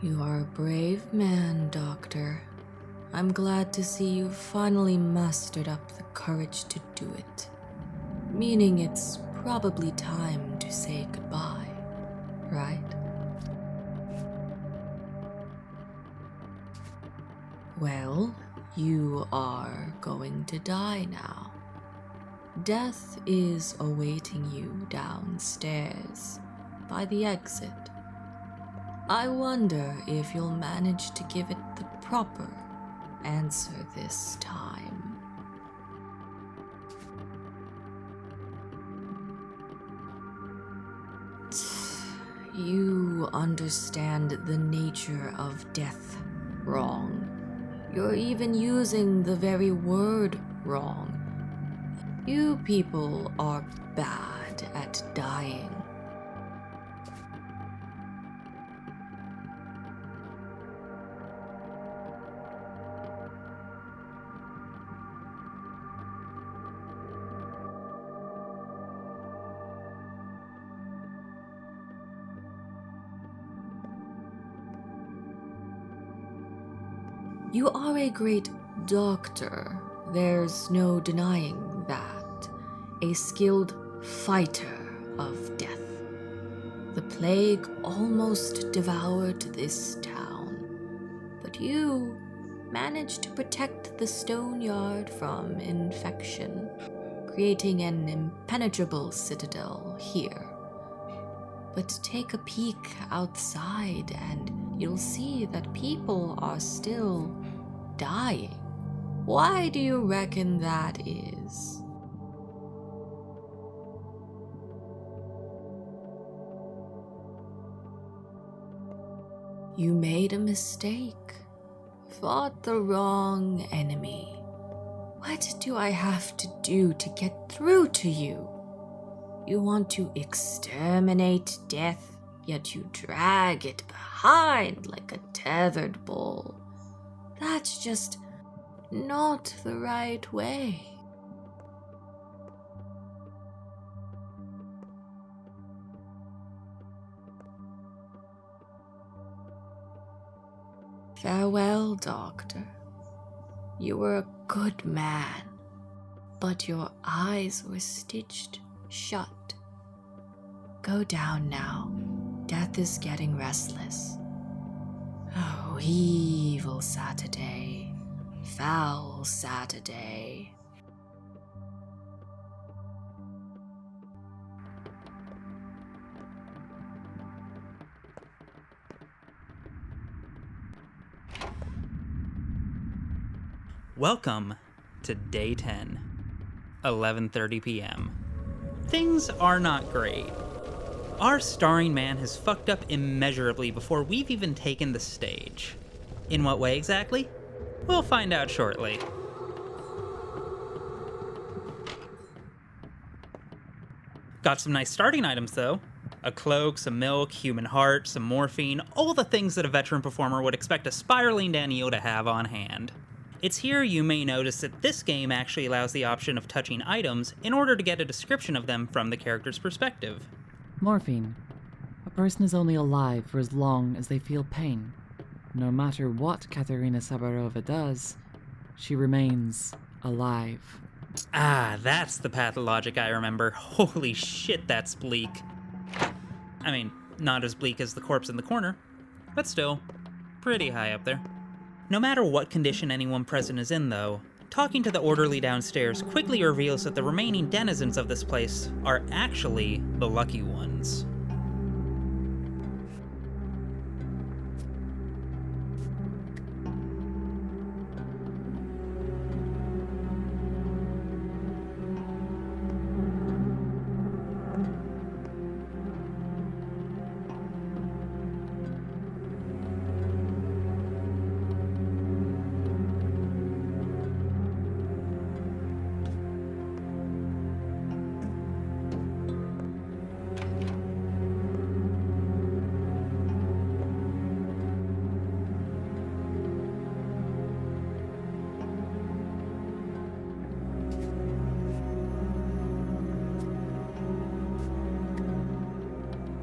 You are a brave man, Doctor. I'm glad to see you've finally mustered up the courage to do it. Meaning it's probably time to say goodbye, right? Well, you are going to die now. Death is awaiting you downstairs by the exit. I wonder if you'll manage to give it the proper answer this time. You understand the nature of death wrong. You're even using the very word wrong. You people are bad at dying. You are a great doctor, there's no denying that. A skilled fighter of death. The plague almost devoured this town, but you managed to protect the stone yard from infection, creating an impenetrable citadel here. But take a peek outside and you'll see that people are still dying. Why do you reckon that is? You made a mistake. Fought the wrong enemy. What do I have to do to get through to you? You want to exterminate death, yet you drag it behind like a tethered bull. That's just not the right way. Farewell, Doctor. You were a good man, but your eyes were stitched shut. Go down now. Death is getting restless. Oh, evil Saturday. Foul Saturday. Welcome to Day 10, 11:30 p.m. Things are not great. Our starring man has fucked up immeasurably before we've even taken the stage. In what way exactly? We'll find out shortly. Got some nice starting items though. A cloak, some milk, human heart, some morphine, all the things that a veteran performer would expect a spiraling Daniel to have on hand. It's here you may notice that this game actually allows the option of touching items in order to get a description of them from the character's perspective. Morphine. A person is only alive for as long as they feel pain. No matter what Katerina Sabarova does, she remains alive. Ah, that's the pathologic I remember. Holy shit, that's bleak. I mean, not as bleak as the corpse in the corner, but still, pretty high up there. No matter what condition anyone present is in, though, talking to the orderly downstairs quickly reveals that the remaining denizens of this place are actually the lucky ones.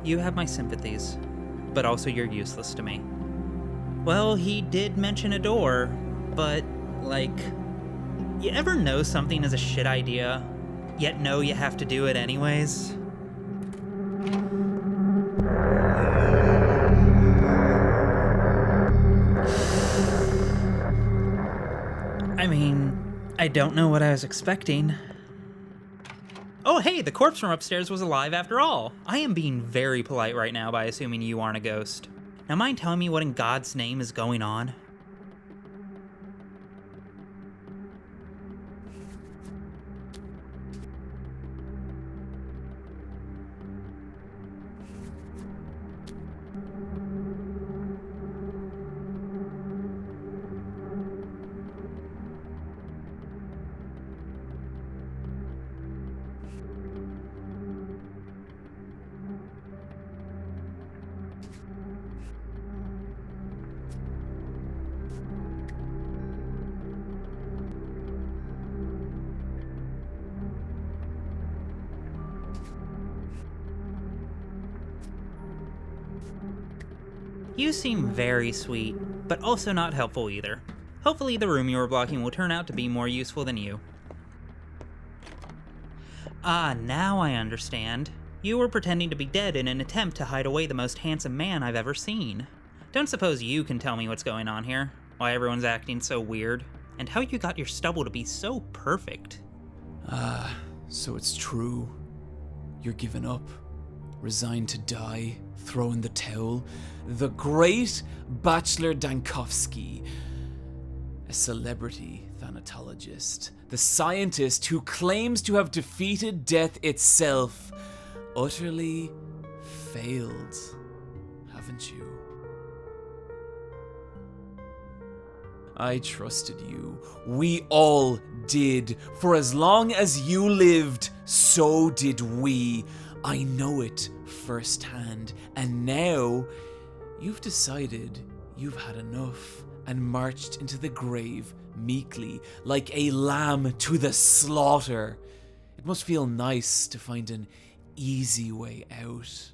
You have my sympathies, but also you're useless to me. Well, he did mention a door, but, like, you ever know something is a shit idea, yet know you have to do it anyways? I mean, I don't know what I was expecting. Oh hey, the corpse from upstairs was alive after all. I am being very polite right now by assuming you aren't a ghost. Now mind telling me what in God's name is going on? You seem very sweet, but also not helpful either. Hopefully the room you were blocking will turn out to be more useful than you. Ah, now I understand. You were pretending to be dead in an attempt to hide away the most handsome man I've ever seen. Don't suppose you can tell me what's going on here? Why everyone's acting so weird? And how you got your stubble to be so perfect? So it's true. You're giving up. Resigned to die, throw in the towel. The great Bachelor Dankovsky, a celebrity thanatologist, the scientist who claims to have defeated death itself, utterly failed, haven't you? I trusted you. We all did. For as long as you lived, so did we. I know it firsthand. And now, you've decided you've had enough and marched into the grave meekly, like a lamb to the slaughter. It must feel nice to find an easy way out.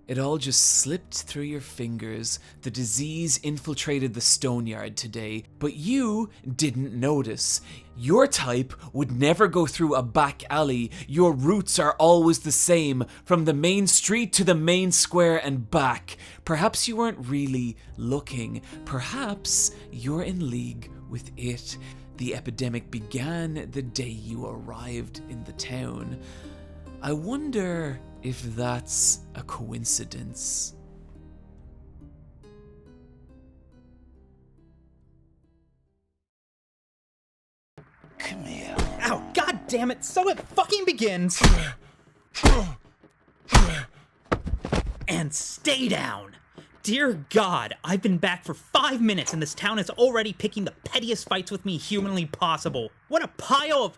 It all just slipped through your fingers. The disease infiltrated the Stoneyard today, but you didn't notice. Your type would never go through a back alley. Your routes are always the same, from the main street to the main square and back. Perhaps you weren't really looking. Perhaps you're in league with it. The epidemic began the day you arrived in the town. I wonder if that's a coincidence. Come here. Ow, god damn it, so it fucking begins! And stay down! Dear God, I've been back for 5 minutes and this town is already picking the pettiest fights with me humanly possible. What a pile of...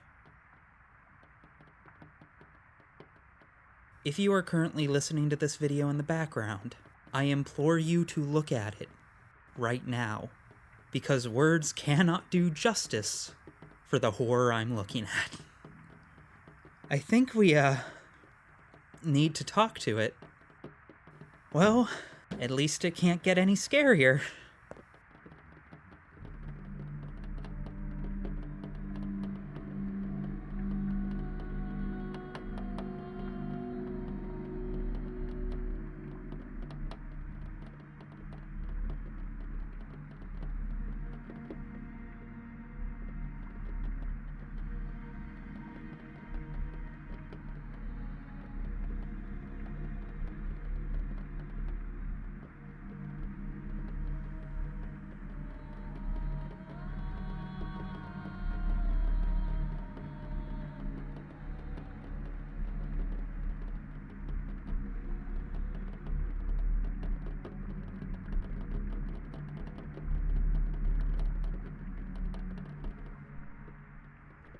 If you are currently listening to this video in the background, I implore you to look at it right now, because words cannot do justice for the horror I'm looking at. I think we, need to talk to it. Well, at least it can't get any scarier.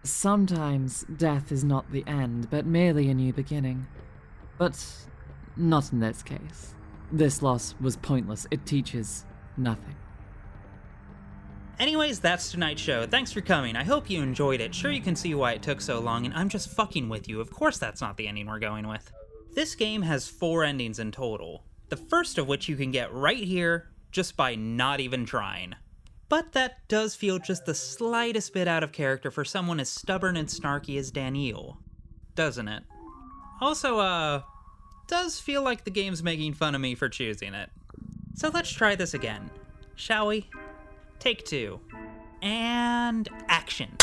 Sometimes death is not the end, but merely a new beginning. But not in this case. This loss was pointless. It teaches nothing. Anyways, that's tonight's show. Thanks for coming. I hope you enjoyed it. Sure, you can see why it took so long, and I'm just fucking with you. Of course that's not the ending we're going with. This game has 4 endings in total, the first of which you can get right here just by not even trying. But that does feel just the slightest bit out of character for someone as stubborn and snarky as Daniil, doesn't it? Also, does feel like the game's making fun of me for choosing it. So let's try this again, shall we? Take 2. And action.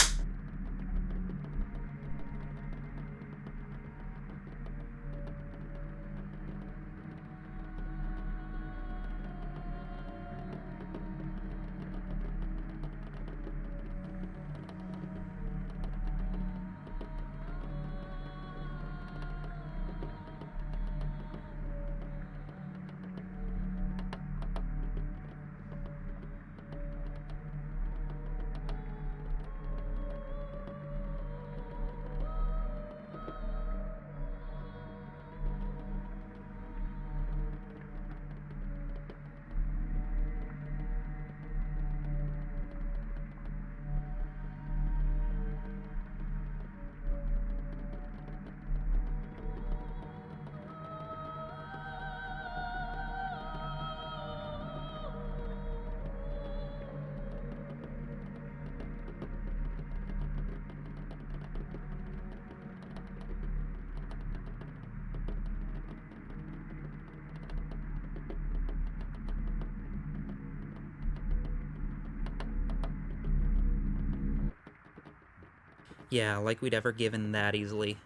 Yeah, like we'd ever given that easily.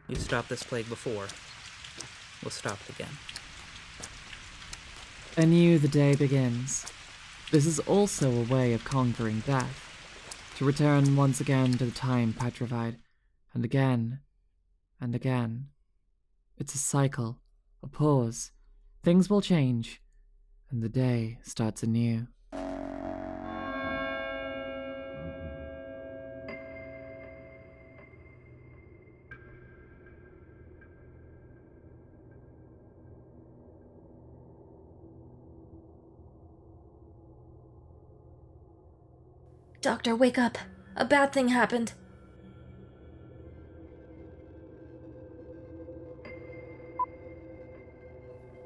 We've stopped this plague before. We'll stop it again. Anew the day begins. This is also a way of conquering death, to return once again to the time petrified, and again, and again. It's a cycle, a pause. Things will change, and the day starts anew. Doctor, wake up. A bad thing happened.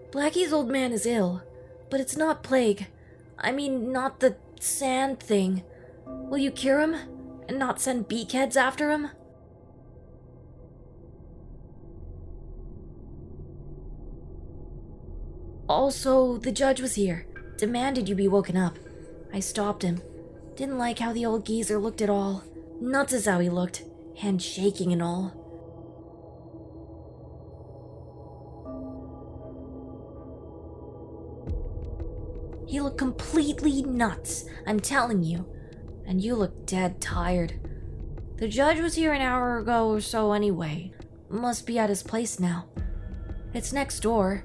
Blackie's old man is ill, but it's not plague. I mean, not the sand thing. Will you cure him and not send beakheads after him? Also, the judge was here. Demanded you be woken up. I stopped him. Didn't like how the old geezer looked at all. Nuts is how he looked. Hand shaking and all. He looked completely nuts, I'm telling you. And you look dead tired. The judge was here an hour ago or so anyway. Must be at his place now. It's next door.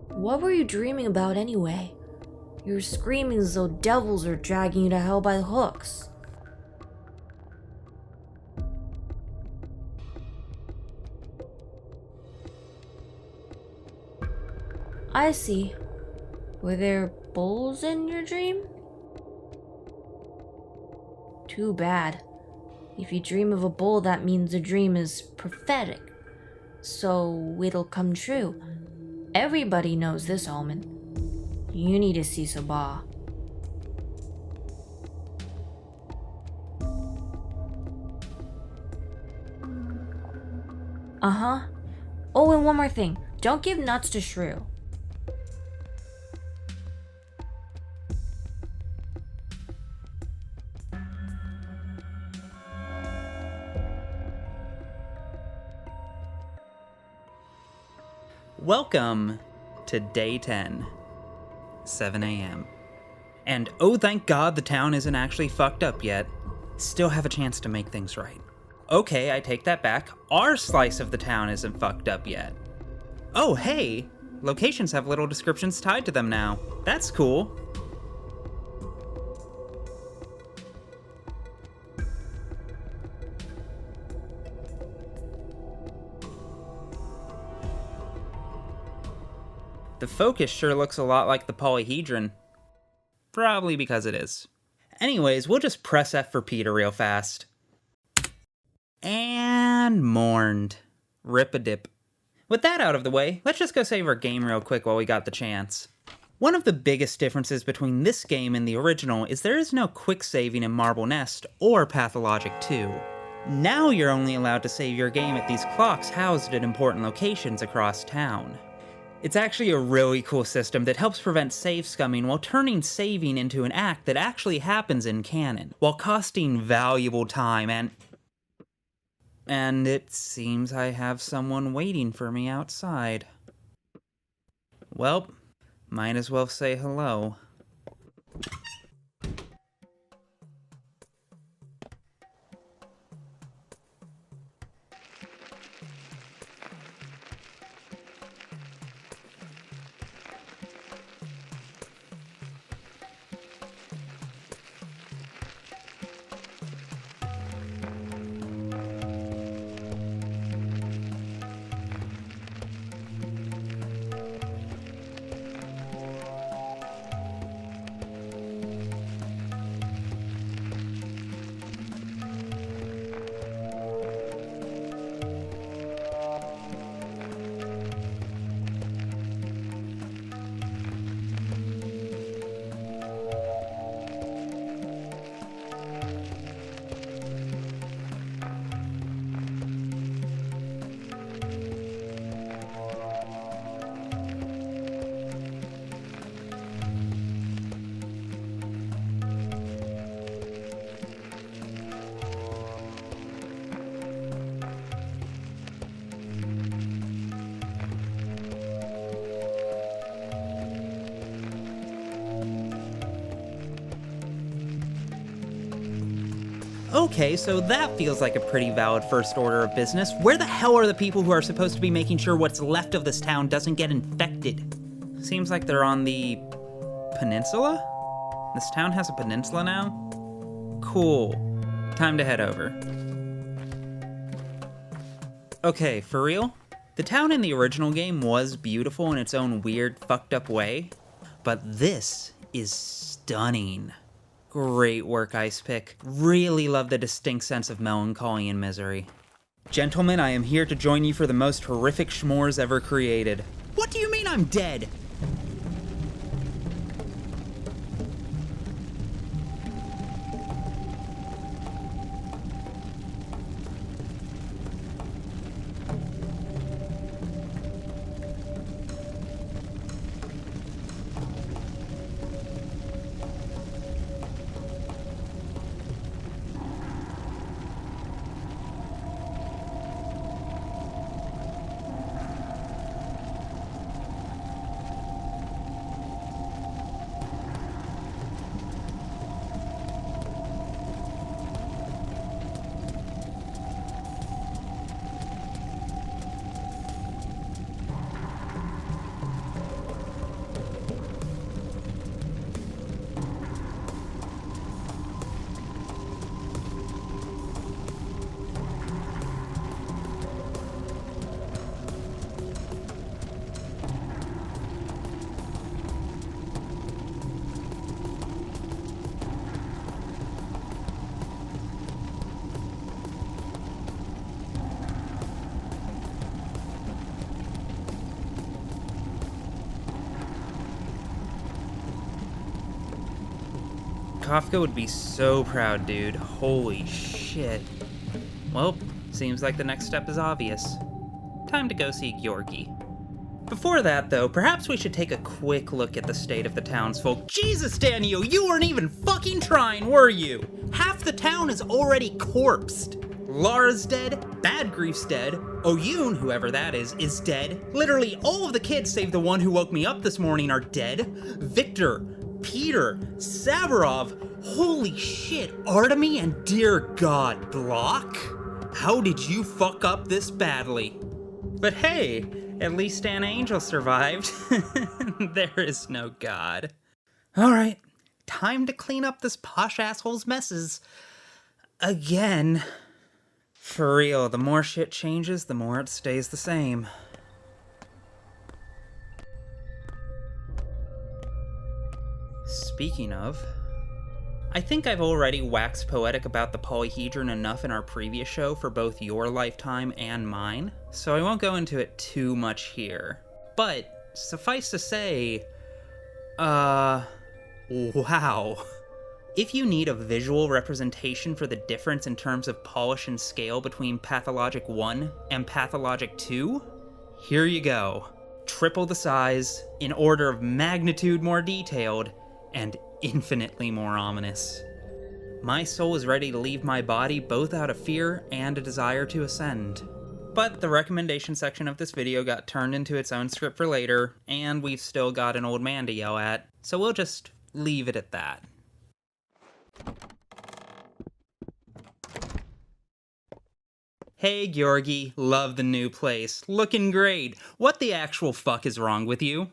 What were you dreaming about anyway? You're screaming as though devils are dragging you to hell by the hooks. I see. Were there bulls in your dream? Too bad. If you dream of a bull, that means the dream is prophetic. So it'll come true. Everybody knows this omen. You need to see Sabah. Uh-huh. Oh, and one more thing. Don't give nuts to Shrew. Welcome to day 10, 7 a.m. And oh, thank God the town isn't actually fucked up yet. Still have a chance to make things right. Okay, I take that back. Our slice of the town isn't fucked up yet. Oh, hey! Locations have little descriptions tied to them now. That's cool. The focus sure looks a lot like the polyhedron. Probably because it is. Anyways, we'll just press F for Peter real fast. And mourned. Rip a dip. With that out of the way, let's just go save our game real quick while we got the chance. One of the biggest differences between this game and the original is there is no quick saving in Marble Nest or Pathologic 2. Now you're only allowed to save your game at these clocks housed at important locations across town. It's actually a really cool system that helps prevent save scumming while turning saving into an act that actually happens in canon, while costing valuable time and it seems I have someone waiting for me outside. Well, might as well say hello. Okay, so that feels like a pretty valid first order of business. Where the hell are the people who are supposed to be making sure what's left of this town doesn't get infected? Seems like they're on the peninsula? This town has a peninsula now? Cool. Time to head over. Okay, for real? The town in the original game was beautiful in its own weird, fucked up way, but this is stunning. Great work, Ice Pick. Really love the distinct sense of melancholy and misery. Gentlemen, I am here to join you for the most horrific schmores ever created. What do you mean I'm dead? Kafka would be so proud, dude. Holy shit. Well, seems like the next step is obvious. Time to go see Georgi. Before that, though, perhaps we should take a quick look at the state of the townsfolk. Jesus, Daniel, you weren't even fucking trying, were you? Half the town is already corpsed. Lara's dead, Bad Grief's dead, Oyun, whoever that is dead. Literally all of the kids save the one who woke me up this morning are dead. Victor, Peter, Savarov, holy shit, Artemy, and dear God, Block? How did you fuck up this badly? But hey, at least an angel survived. There is no God. Alright, time to clean up this posh asshole's messes. Again. For real, the more shit changes, the more it stays the same. Speaking of, I think I've already waxed poetic about the polyhedron enough in our previous show for both your lifetime and mine, so I won't go into it too much here. But, suffice to say, wow. If you need a visual representation for the difference in terms of polish and scale between Pathologic 1 and Pathologic 2, here you go. Triple the size, in order of magnitude more detailed, and infinitely more ominous. My soul is ready to leave my body both out of fear and a desire to ascend. But the recommendation section of this video got turned into its own script for later, and we've still got an old man to yell at, so we'll just leave it at that. Hey Georgi, love the new place. Looking great. What the actual fuck is wrong with you?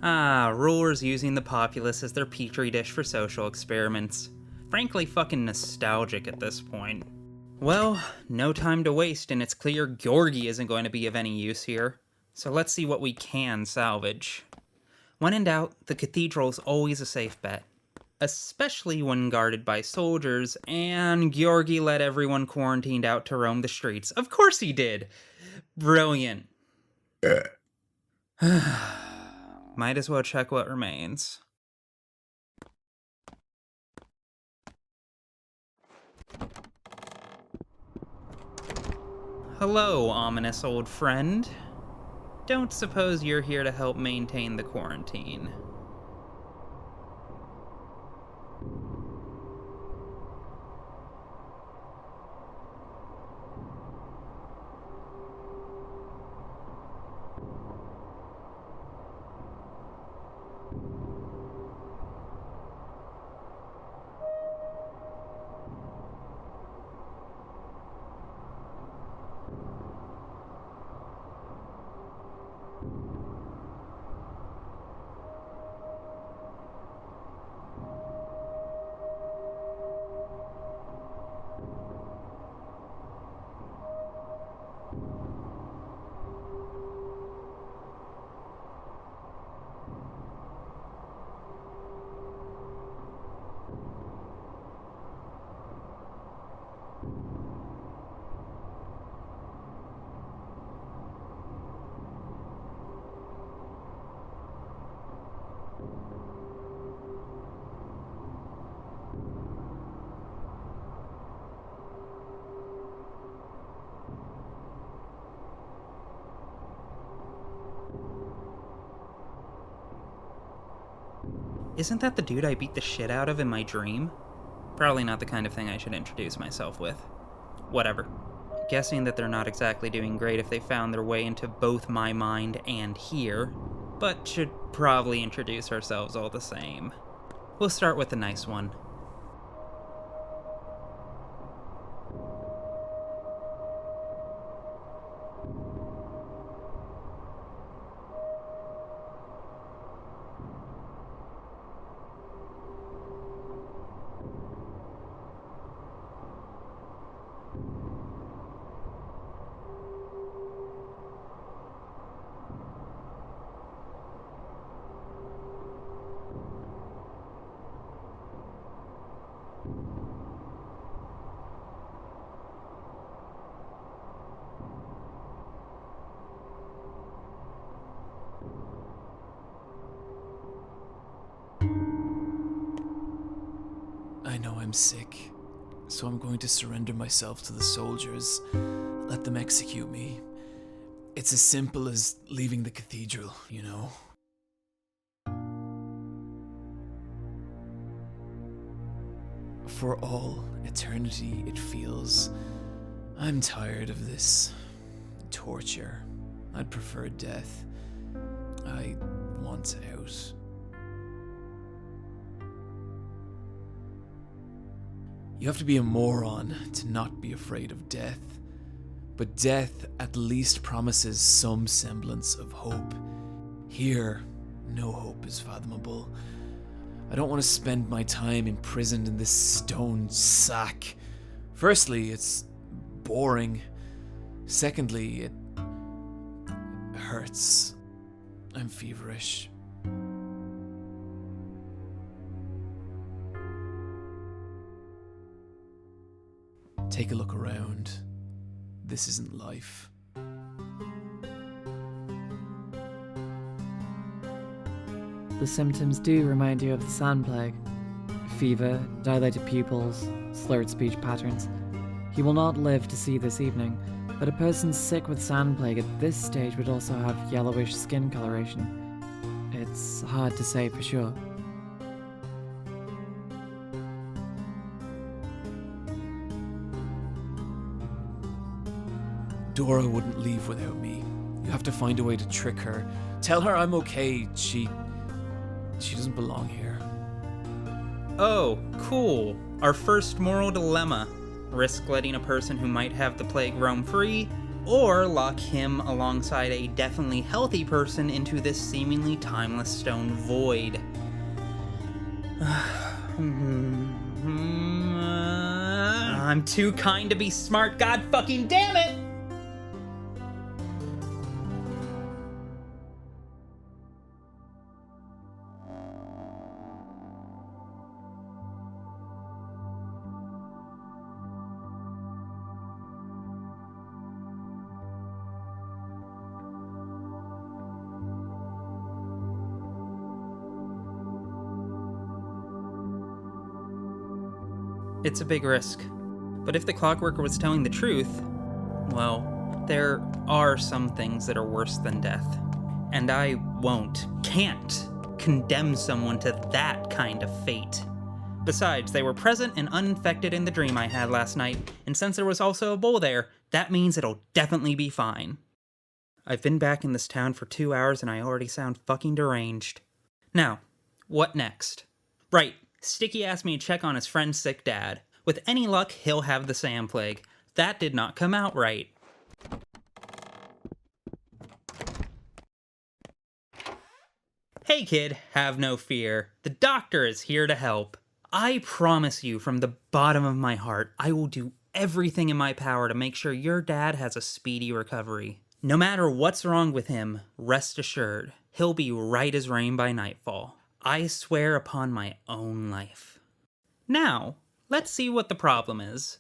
Ah, rulers using the populace as their petri dish for social experiments. Frankly fucking nostalgic at this point. Well, no time to waste, and it's clear Georgi isn't going to be of any use here. So let's see what we can salvage. When in doubt, the cathedral's always a safe bet. Especially when guarded by soldiers, and Georgi let everyone quarantined out to roam the streets. Of course he did! Brilliant. Might as well check what remains. Hello, ominous old friend. Don't suppose you're here to help maintain the quarantine. Isn't that the dude I beat the shit out of in my dream? Probably not the kind of thing I should introduce myself with. Whatever. Guessing that they're not exactly doing great if they found their way into both my mind and here, but should probably introduce ourselves all the same. We'll start with the nice one. I know I'm sick, so I'm going to surrender myself to the soldiers. Let them execute me. It's as simple as leaving the cathedral, you know? For all eternity, it feels. I'm tired of this torture. I'd prefer death. I want out. You have to be a moron to not be afraid of death. But death at least promises some semblance of hope. Here, no hope is fathomable. I don't want to spend my time imprisoned in this stone sack. Firstly, it's boring. Secondly, it hurts. I'm feverish. Take a look around. This isn't life. The symptoms do remind you of the sand plague. Fever, dilated pupils, slurred speech patterns. He will not live to see this evening, but a person sick with sand plague at this stage would also have yellowish skin coloration. It's hard to say for sure. Dora wouldn't leave without me. You have to find a way to trick her. Tell her I'm okay. She doesn't belong here. Oh, cool. Our first moral dilemma. Risk letting a person who might have the plague roam free, or lock him alongside a definitely healthy person into this seemingly timeless stone void. I'm too kind to be smart, god fucking damn it! It's a big risk. But if the clockworker was telling the truth, well, there are some things that are worse than death. And I can't condemn someone to that kind of fate. Besides, they were present and uninfected in the dream I had last night, and since there was also a bowl there, that means it'll definitely be fine. I've been back in this town for 2 hours and I already sound fucking deranged. Now, what next? Right. Sticky asked me to check on his friend's sick dad. With any luck, he'll have the sand plague. That did not come out right. Hey kid, have no fear. The doctor is here to help. I promise you from the bottom of my heart, I will do everything in my power to make sure your dad has a speedy recovery. No matter what's wrong with him, rest assured, he'll be right as rain by nightfall. I swear upon my own life. Now, let's see what the problem is.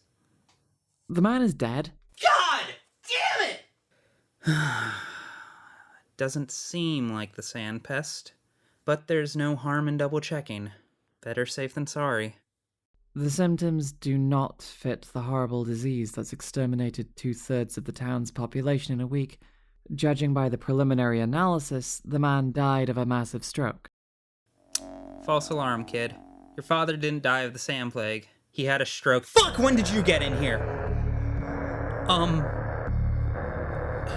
The man is dead. God damn it! Doesn't seem like the sand pest, but there's no harm in double checking. Better safe than sorry. The symptoms do not fit the horrible disease that's exterminated 2/3 of the town's population in a week. Judging by the preliminary analysis, the man died of a massive stroke. False alarm, kid. Your father didn't die of the sand plague. He had a stroke. Fuck, when did you get in here?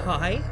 Hi?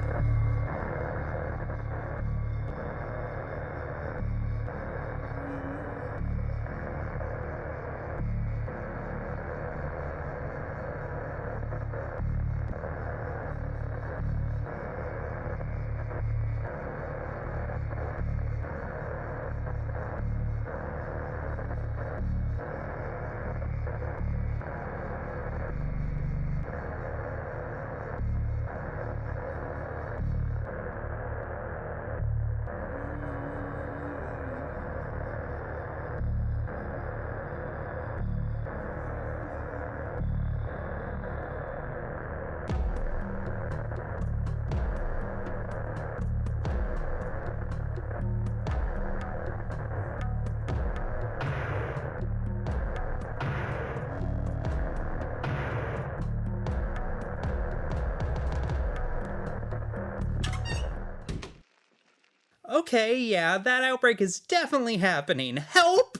Okay, yeah, that outbreak is definitely happening. Help!